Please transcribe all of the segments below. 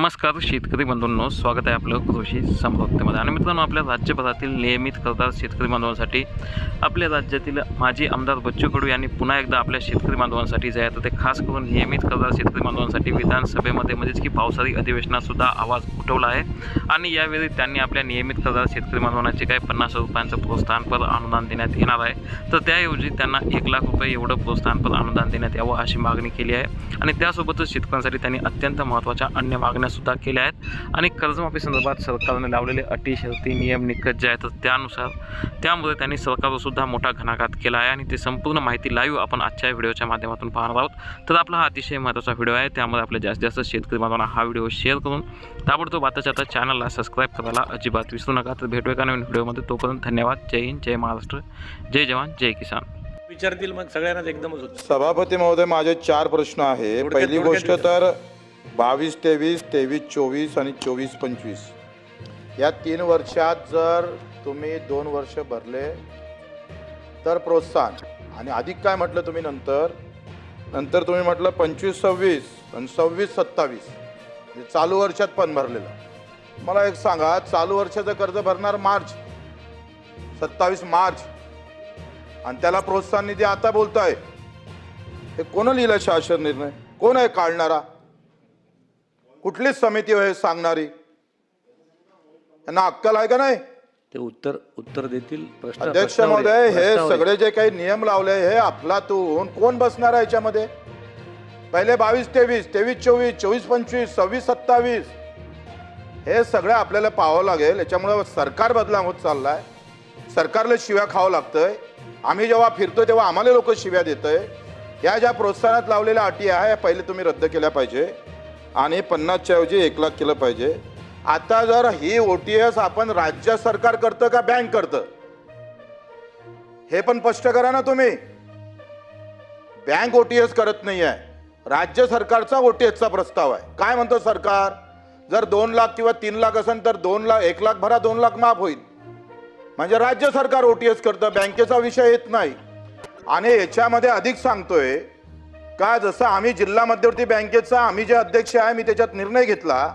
नमस्कार शेतकरी बंधूंनो, स्वागत आहे आपलं कृषी समृद्धीमध्ये. आणि मित्रांनो, आपल्या राज्यभरातील नियमित करदार शेतकरी बांधवांसाठी आपल्या राज्यातील माजी आमदार बच्चू कडू यांनी पुन्हा एकदा आपल्या शेतकरी बांधवांसाठी जे आहे तर ते खास करून नियमित करदार शेतकरी बांधवांसाठी विधानसभेमध्ये म्हणजेच की पावसाळी अधिवेशनातसुद्धा आवाज उठवला आहे. आणि यावेळी त्यांनी आपल्या नियमित करदार शेतकरी बांधवांचे काही 50 रुपयांचं प्रोत्साहनपर अनुदान देण्यात येणार आहे. तर त्याऐवजी त्यांना 1 लाख रुपये एवढं प्रोत्साहनपर अनुदान देण्यात यावं अशी मागणी केली आहे. आणि त्यासोबतच शेतकऱ्यांसाठी त्यांनी अत्यंत महत्त्वाच्या अन्य मागण्यासुद्धा केल्या आहेत. आणि कर्जमाफी संदर्भात सरकारने लावलेले अटी शर्ती नियम निकष जे आहेत तर त्यामुळे त्यांनी सरकारवर सुद्धा मोठा घणाघात केला आहे. आणि ते संपूर्ण माहिती लाईव्ह आपण आजच्या व्हिडिओच्या माध्यमातून पाहणार आहोत. तर आपला हा अतिशय महत्त्वाचा व्हिडिओ आहे, त्यामुळे आपल्या जास्तीत जास्त शेतकरी बांधवांना हा व्हिडिओ शेअर करून ताबडतोब आता चॅनलला सबस्क्राईब करायला अजिबात विसरू नका. तर भेटूया एका नवीन व्हिडिओमध्ये. तोपर्यंत धन्यवाद. जय हिंद, जय महाराष्ट्र, जय जवान, जय किसान. विचारतील मग सगळ्यांनाच एकदमच होतं. सभापती महोदय, माझे 4 प्रश्न आहे. पहिली गोष्ट तर 22-23, 23-24 आणि 24-25 या 3 वर्षात जर तुम्ही 2 वर्ष भरले तर प्रोत्साहन, आणि अधिक काय म्हटलं तुम्ही नंतर तुम्ही म्हटलं 25-26 आणि 26-27 चालू वर्षात पण भरलेलं. मला एक सांगा, चालू वर्षाचं कर्ज भरणार 27 मार्च आणि त्याला प्रोत्साहन निधी आता बोलताय. हे कोण लिहिलं शासन निर्णय? कोण आहे काढणारा? कुठली समिती आहे सांगणारी? यांना अक्कल आहे का नाही? ते उत्तर देतील. अध्यक्ष महोदय, हे सगळे जे काही नियम लावले हे अफलातून कोण बसणार आहे याच्यामध्ये? पहिले 22-23, 23-24, 24-25, 26-27 हे सगळं आपल्याला पाहावं लागेल. याच्यामुळे सरकार बदलाव होत चाललाय. सरकारला शिव्या खावं लागतंय. आम्ही जेव्हा फिरतो तेव्हा आम्हाला लोक शिव्या देतोय. या ज्या प्रोत्साहनात लावलेल्या अटी आहे या पहिले तुम्ही रद्द केल्या पाहिजे आणि 50च्या ऐवजी 1 लाख केलं पाहिजे. आता जर ही OTS आपण राज्य सरकार करतं का बँक करतं हे पण स्पष्ट करा ना तुम्ही. बँक OTS करत नाही आहे, राज्य सरकारचा OTSचा प्रस्ताव आहे. काय म्हणतो सरकार? जर 2 लाख किंवा 3 लाख असेल तर 2 लाख 1 लाख भरा, 2 लाख माफ होईल. म्हणजे राज्य सरकार OTS करतं, बँकेचा विषय येत नाही. आणि याच्यामध्ये अधिक सांगतोय का, जसं आम्ही जिल्हा मध्यवर्ती बँकेचा आम्ही जे अध्यक्ष आहे मी त्याच्यात निर्णय घेतला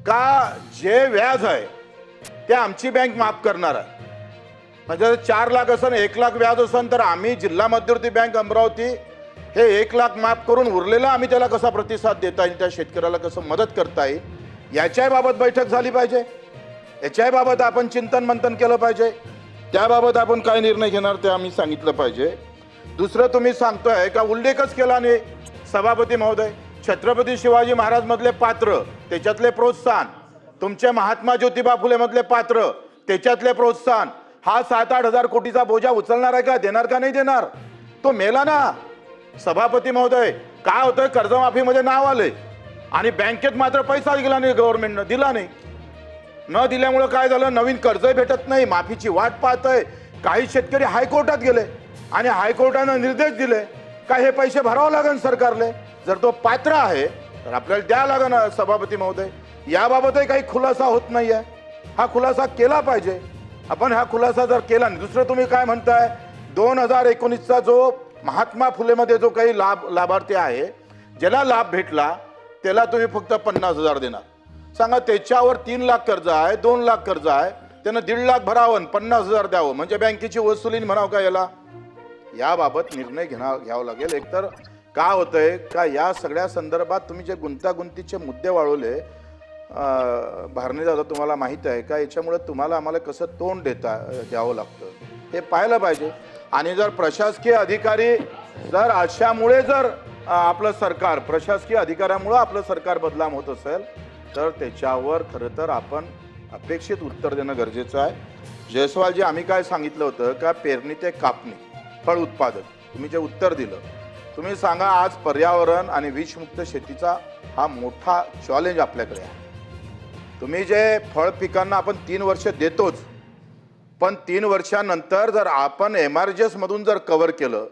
का जे व्याज आहे ते आमची बँक माफ करणार आहे. म्हणजे 4 लाख असेल 1 लाख व्याज असेल तर आम्ही जिल्हा मध्यवर्ती बँक अमरावती हे 1 लाख माफ करून उरलेलं आम्ही त्याला कसा प्रतिसाद देता येईल, त्या शेतकऱ्याला कसं मदत करता येईल याच्या बाबत बैठक झाली पाहिजे. याच्या बाबत आपण चिंतन मंथन केलं पाहिजे. त्याबाबत आपण काय निर्णय घेणार ते आम्ही सांगितलं पाहिजे. दुसरं तुम्ही सांगतोय का उल्लेखच केला नाही सभापती महोदय. छत्रपती शिवाजी महाराज मधले पात्र त्याच्यातले प्रोत्साहन, तुमचे महात्मा ज्योतिबा फुले मधले पात्र त्याच्यातले प्रोत्साहन, हा 7-8 हजार कोटीचा बोजा उचलणार आहे का? देणार का नाही देणार? तो मेला ना सभापती महोदय. काय होतंय, कर्जमाफीमध्ये नाव आलंय आणि बँकेत मात्र पैसा गेला नाही, गव्हर्नमेंटनं दिला नाही. न दिल्यामुळे काय झालं, नवीन कर्जही भेटत नाही, माफीची वाट पाहतोय. काही शेतकरी हायकोर्टात गेले आणि हायकोर्टानं निर्देश दिले का हे पैसे भरावं लागेल सरकारले. जर तो पात्र आहे तर आपल्याला द्यावं लागेल. सभापती महोदय, याबाबतही काही खुलासा होत नाही आहे. हा खुलासा केला पाहिजे आपण. हा खुलासा जर केला नाही, दुसरं तुम्ही काय म्हणताय, 2019चा जो महात्मा फुलेमध्ये जो काही लाभार्थी आहे ज्याला लाभ भेटला त्याला तुम्ही फक्त 50,000 देणार. सांगा, त्याच्यावर 3 लाख कर्ज आहे, 2 लाख कर्ज आहे, त्यानं 1.5 लाख भरावं, 50,000 द्यावं, म्हणजे बँकेची वसुली म्हणावं का याला? याबाबत निर्णय घ्यावा लागेल. एकतर काय होतंय का, या सगळ्या संदर्भात तुम्ही जे गुंतागुंतीचे मुद्दे वाढवले भारणे दादा, तुम्हाला माहीत आहे का याच्यामुळे तुम्हाला आम्हाला कसं तोंड द्यावं लागतं हे पाहायला पाहिजे. आणि जर प्रशासकीय अधिकारी जर अशामुळे जर आपलं सरकार प्रशासकीय अधिकाऱ्यामुळं आपलं सरकार बदनाम होत असेल तर त्याच्यावर खरं तर आपण अपेक्षित उत्तर देणं गरजेचं आहे. जयस्वालजी, आम्ही काय सांगितलं होतं का पेरणी ते कापणी फळ उत्पादक, तुम्ही जे उत्तर दिलं, तुम्ही सांगा आज पर्यावरण आणि विषमुक्त शेतीचा हा मोठा चॅलेंज आपल्याकडे आहे. तुम्ही जे फळ पिकांना आपण 3 वर्ष देतोच, पण 3 वर्षानंतर जर आपण MRGS मधून जर कव्हर केलं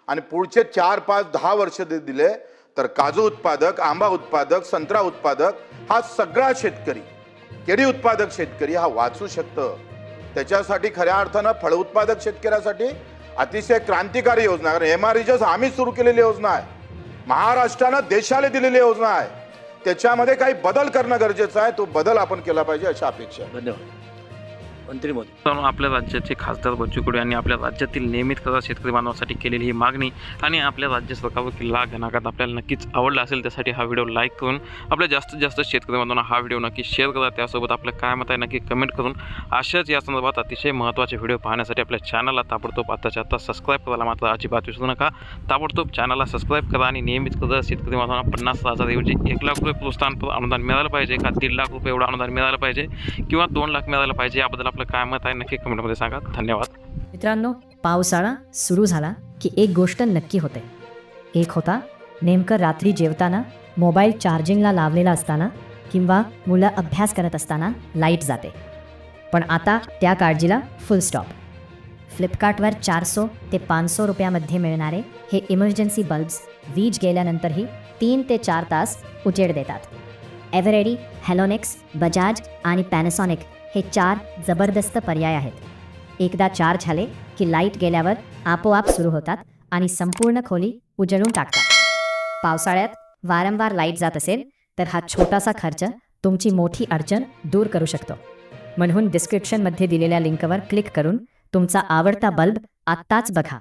आणि पुढचे 4, 5, 10 वर्ष दिले तर काजू उत्पादक, आंबा उत्पादक, संत्रा उत्पादक हा सगळा शेतकरी, केळी उत्पादक शेतकरी हा वाचू शकतं. त्याच्यासाठी खऱ्या अर्थानं फळ उत्पादक शेतकऱ्यासाठी अतिशय क्रांतिकारी योजना, कारण MRGS आम्ही सुरू केलेली योजना आहे, महाराष्ट्रानं देशाला दिलेली योजना आहे. त्याच्यामध्ये काही बदल करणं गरजेचं आहे. तो बदल आपण केला पाहिजे अशी अपेक्षा आहे. धन्यवाद. मंत्री महोदय. मित्रांनो, आपल्या राज्याचे खासदार बच्चू कडू यांनी आपल्या राज्यातील नियमित करदार शेतकरी बांधवांसाठी केलेली ही मागणी आणि आपल्या राज्य सरकारवर केलेला घणाघात आपल्याला नक्कीच आवडला असेल. त्यासाठी हा व्हिडिओ लाईक करून आपल्या जास्तीत जास्त शेतकरी बांधवांना हा व्हिडिओ नक्की शेअर करा. त्यासोबत आपलं काय मत आहे नक्की कमेंट करून अशाच या संदर्भात अतिशय महत्त्वाचे व्हिडिओ पाहण्यासाठी आपल्या चॅनलला ताबडतोब आत्ताच्या आत्ता सबस्क्राईब करायला मात्र अजिबात विसरू नका. ताबडतोब चॅनलला सबस्क्राईब करा आणि नियमित करदार शेतकरी बांधवांना 50,000 ऐवजी 1,00,000 रुपये प्रोत्साहनपर अनुदान मिळालं पाहिजे का 1,50,000 रुपये एवढं अनुदान मिळालं पाहिजे किंवा 2,00,000 मिळालं पाहिजे. याबद्दल आपलं काय मत आहे नक्की कमेंटमध्ये सांगा. धन्यवाद. मित्रांनो, पावसाळा सुरू झाला की एक गोष्ट नक्की होते. एक होता नेमकं रात्री जेवताना मोबाईल चार्जिंगला लावलेला असताना किंवा मुलं अभ्यास करत असताना लाईट जाते. पण आता त्या काळजीला फुल स्टॉप. फ्लिपकार्टवर 400 ते 500 रुपयामध्ये मिळणारे हे इमर्जन्सी बल्ब्स वीज गेल्यानंतरही 3 ते 4 तास उजेड देतात. एव्हरेडी, हॅलोनेक्स, बजाज आणि पॅनासॉनिक हे 4 जबरदस्त पर्याय आहेत. एकदा चार्ज झाले की लाईट गेल्यावर आपोआप सुरू होतात आणि संपूर्ण खोली उजळून टाकतात. पावसाळ्यात वारंवार लाईट जात असेल तर हा छोटासा खर्च तुमची मोठी अडचण दूर करू शकतो. म्हणून डिस्क्रिप्शनमध्ये दिलेल्या लिंकवर क्लिक करून तुमचा आवडता बल्ब आत्ताच बघा.